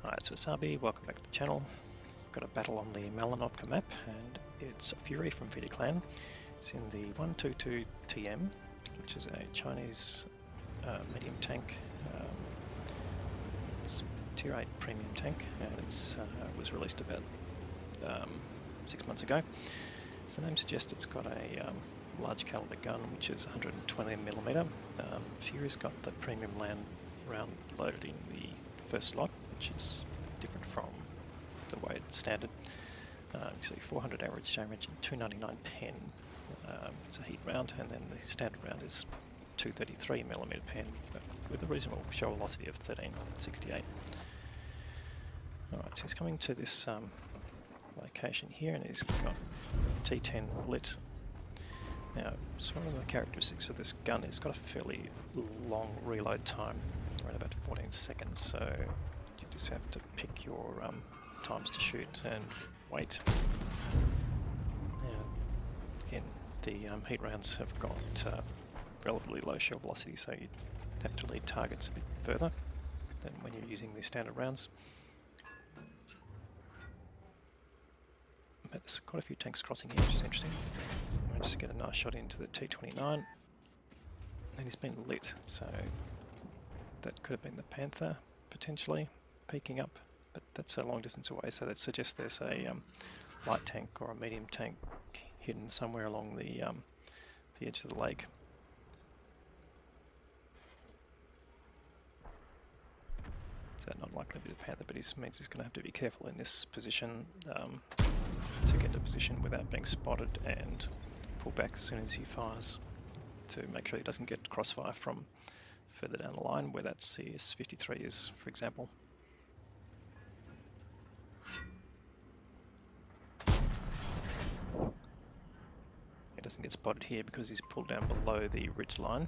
Hi, it's Wasabi, welcome back to the channel. Got a battle on the Malinopka map, and it's Fury from VD Clan. It's in the 122 TM, which is a Chinese medium tank. It's tier 8 premium tank, and it was released about 6 months ago. As the name suggests, it's got a large caliber gun, which is 120mm. Fury's got the premium round loaded in the first slot, which is different from the way it's standard. You see 400 average damage and 299 pen. It's a heat round, and then the standard round is 233mm pen, but with a reasonable show velocity of 1368. Alright, so he's coming to this location here, and he's got T10 lit. Now, some of the characteristics of this gun, it's got a fairly long reload time, around about 14 seconds, so you just have to pick your times to shoot and wait. Now, again, the heat rounds have got relatively low shell velocity, so you have to lead targets a bit further than when you're using the standard rounds. But there's quite a few tanks crossing here, which is interesting. I'll just get a nice shot into the T29, and he's been lit, so that could have been the Panther potentially peeking up, but that's a long distance away, so that suggests there's a light tank or a medium tank hidden somewhere along the edge of the lake. So not likely to be the Panther, but it means he's going to have to be careful in this position to get to position without being spotted and pull back as soon as he fires to make sure he doesn't get crossfire from further down the line where that CS53 is, for example. He doesn't get spotted here because he's pulled down below the ridge line.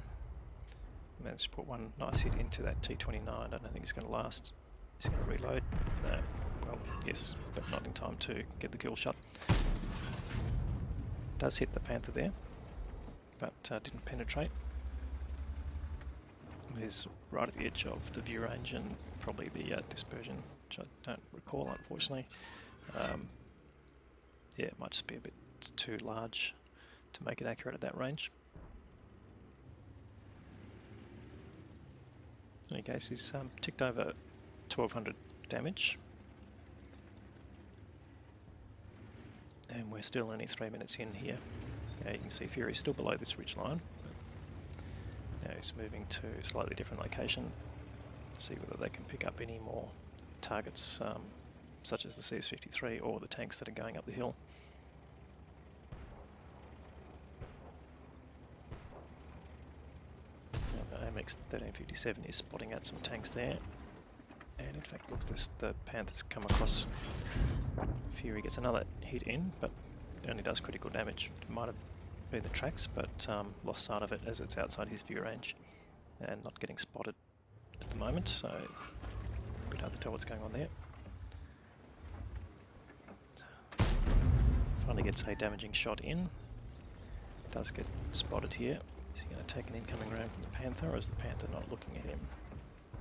Managed to put one nice hit into that T29. I don't think it's going to last. He's going to reload. No, well, yes, but not in time to get the kill shot. Does hit the Panther there, but didn't penetrate. He's right at the edge of the view range and probably the dispersion, which I don't recall, unfortunately. Yeah, it might just be a bit too large to make it accurate at that range. In any case, he's ticked over 1200 damage, and we're still only 3 minutes in here. You can see Fury's still below this ridge line, but now he's moving to a slightly different location. Let's see whether they can pick up any more targets, such as the CS53 or the tanks that are going up the hill. AMX 1357 is spotting out some tanks there, and in fact, look, the Panther's come across. Fury gets another hit in, but it only does critical damage. It might have been the tracks, but lost sight of it as it's outside his view range and not getting spotted at the moment, so a bit hard to tell what's going on there. Finally gets a damaging shot in. Does get spotted here. Is he going to take an incoming round from the Panther, or is the Panther not looking at him?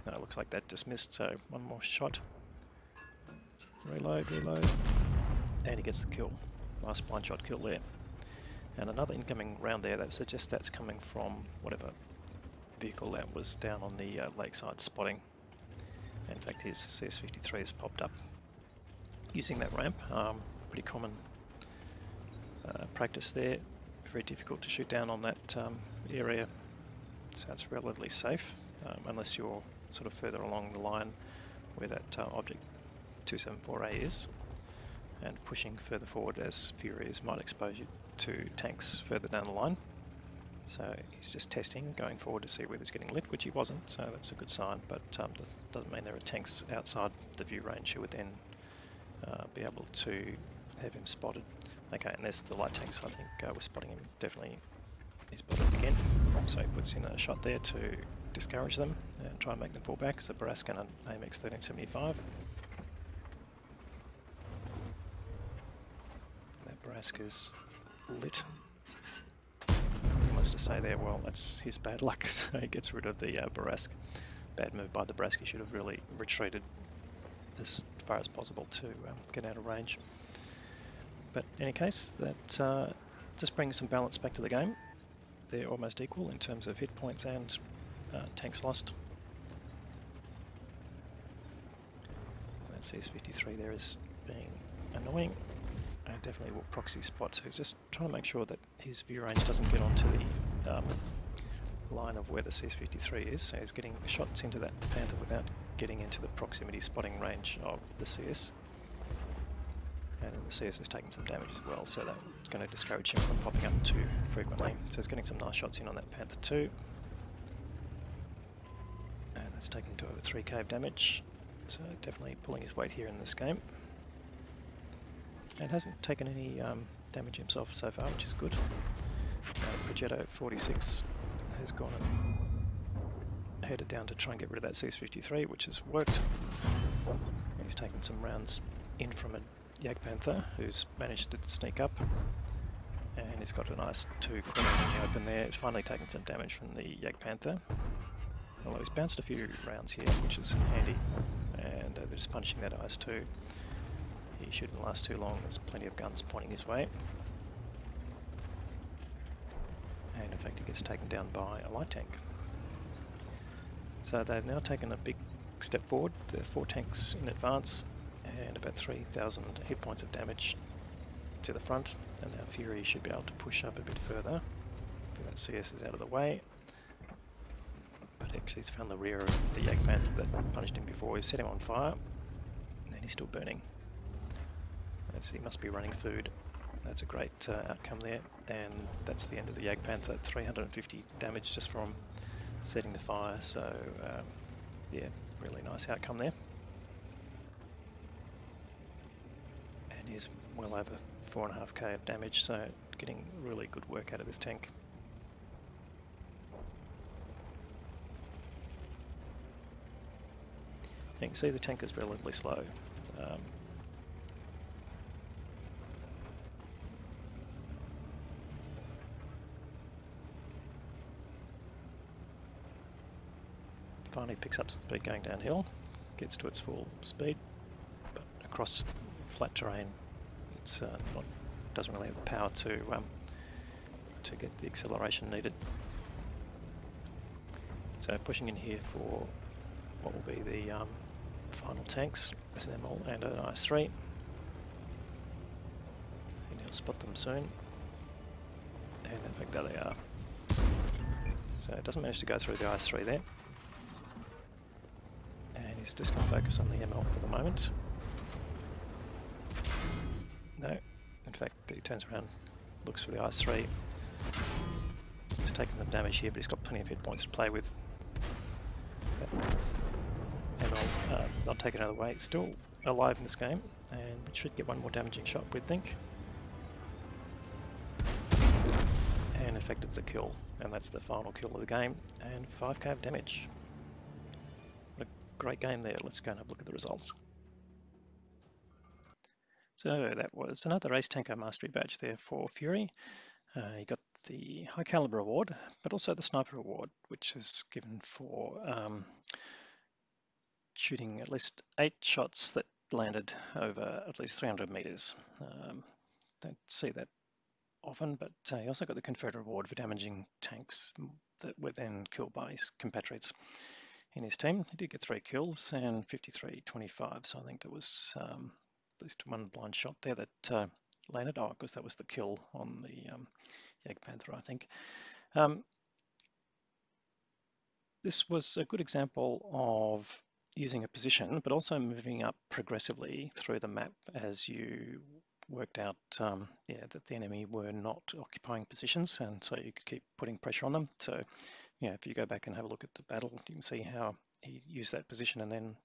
No, it looks like that just missed, so one more shot. Reload, and he gets the kill. Nice blind shot kill there. And another incoming round there, that suggests that's coming from whatever vehicle that was down on the lakeside spotting. In fact, his CS53 has popped up using that ramp. Pretty common practice there. Very difficult to shoot down on that area, so it's relatively safe, unless you're sort of further along the line where that object 274A is, and pushing further forward as Fury is might expose you to tanks further down the line. So he's just testing, going forward to see whether he's getting lit, which he wasn't, so that's a good sign, but doesn't mean there are tanks outside the view range who would then be able to have him spotted. Okay, and there's the light tanks. I think we're spotting him. Definitely he's spotted again. So he puts in a shot there to discourage them and try and make them fall back. It's a Barasca and an AMX 1375. That Barasca's lit. He wants to say there, well, that's his bad luck, so he gets rid of the Barasca. Bad move by the Barasca. He should have really retreated as far as possible to get out of range. But in any case, that just brings some balance back to the game. They're almost equal in terms of hit points and tanks lost. That CS-53 there is being annoying. And definitely will proxy spot, so he's just trying to make sure that his view range doesn't get onto the line of where the CS-53 is. So he's getting shots into that Panther without getting into the proximity spotting range of the CS. And the CS is taking some damage as well, so that's going to discourage him from popping up too frequently. So he's getting some nice shots in on that Panther too. And that's taken to over 3k of damage, so definitely pulling his weight here in this game. And hasn't taken any damage himself so far, which is good. Progetto 46 has gone and headed down to try and get rid of that CS-53, which has worked. He's taken some rounds in from a Jagdpanther who's managed to sneak up, and he's got a nice 2 corner in the open there. He's finally taken some damage from the Jagdpanther, although he's bounced a few rounds here, which is handy, and they're just punching that IS-2. He shouldn't last too long, there's plenty of guns pointing his way. And in fact he gets taken down by a light tank. So they've now taken a big step forward. There are 4 tanks in advance and about 3,000 hit points of damage to the front, and now Fury should be able to push up a bit further. That CS is out of the way, but actually he's found the rear of the Jagdpanther that punched him before. He's set him on fire and he's still burning. He must be running food. That's a great outcome there, and that's the end of the Jagdpanther. 350 damage just from setting the fire, so yeah, really nice outcome there. And he's well over 4.5k of damage, so getting really good work out of this tank. You can see the tank is relatively slow. Finally picks up some speed going downhill, gets to its full speed, but across flat terrain it's doesn't really have the power to get the acceleration needed. So pushing in here for what will be the final tanks, SNML and an IS-3. And he'll spot them soon. And in fact there they are. So it doesn't manage to go through the IS-3 there. And he's just going to focus on the ML for the moment. No, in fact he turns around, looks for the IS-3. He's taking some damage here, but he's got plenty of hit points to play with. ML not taken out of the way, still alive in this game, and we should get one more damaging shot, we'd think. And in fact it's a kill, and that's the final kill of the game, and 5k of damage. What a great game there. Let's go and have a look at the results. So that was another Ace Tanker Mastery badge there for Fury. He got the High Caliber Award, but also the Sniper Award, which is given for shooting at least 8 shots that landed over at least 300 meters. Don't see that often, but he also got the Confederate Award for damaging tanks that were then killed by his compatriots in his team. He did get 3 kills and 53-25, so I think there was at least one blind shot there that landed. Oh, because that was the kill on the Jagdpanther, I think. This was a good example of using a position, but also moving up progressively through the map as you worked out that the enemy were not occupying positions, and so you could keep putting pressure on them. So, if you go back and have a look at the battle, you can see how he used that position and then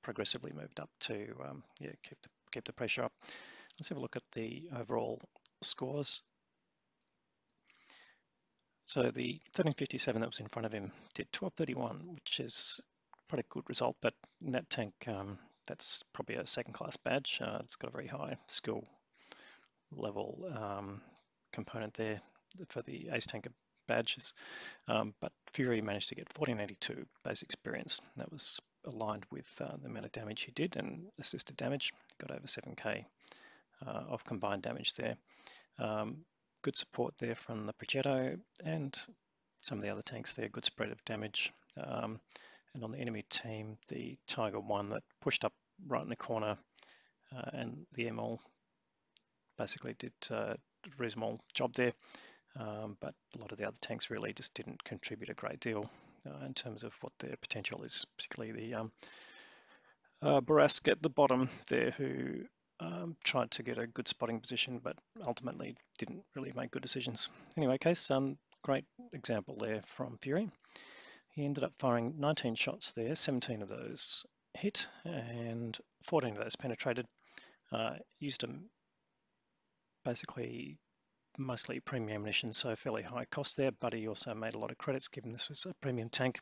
progressively moved up to keep the pressure up. Let's have a look at the overall scores. So the 1357 that was in front of him did 1231, which is quite a good result, but in that tank, that's probably a second-class badge. It's got a very high skill level component there for the Ace Tanker badges, but Fury managed to get 1482 base experience. That was aligned with the amount of damage he did, and assisted damage, got over 7k of combined damage there. Good support there from the Progetto and some of the other tanks there, good spread of damage. And on the enemy team, the Tiger 1 that pushed up right in the corner, and the ML basically did a reasonable job there. But a lot of the other tanks really just didn't contribute a great deal in terms of what their potential is, particularly the Barask at the bottom there, who tried to get a good spotting position, but ultimately didn't really make good decisions. Anyway, Case, great example there from Fury. He ended up firing 19 shots there, 17 of those hit, and 14 of those penetrated. Used them basically mostly premium ammunition, so fairly high cost there, but he also made a lot of credits given this was a premium tank,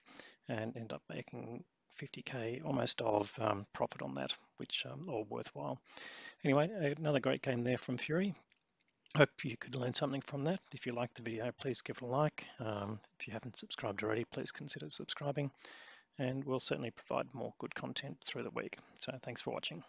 and ended up making 50k almost of profit on that, which all worthwhile. Anyway, another great game there from Fury. Hope you could learn something from that. If you liked the video, please give it a like. If you haven't subscribed already, please consider subscribing, and we'll certainly provide more good content through the week. So thanks for watching.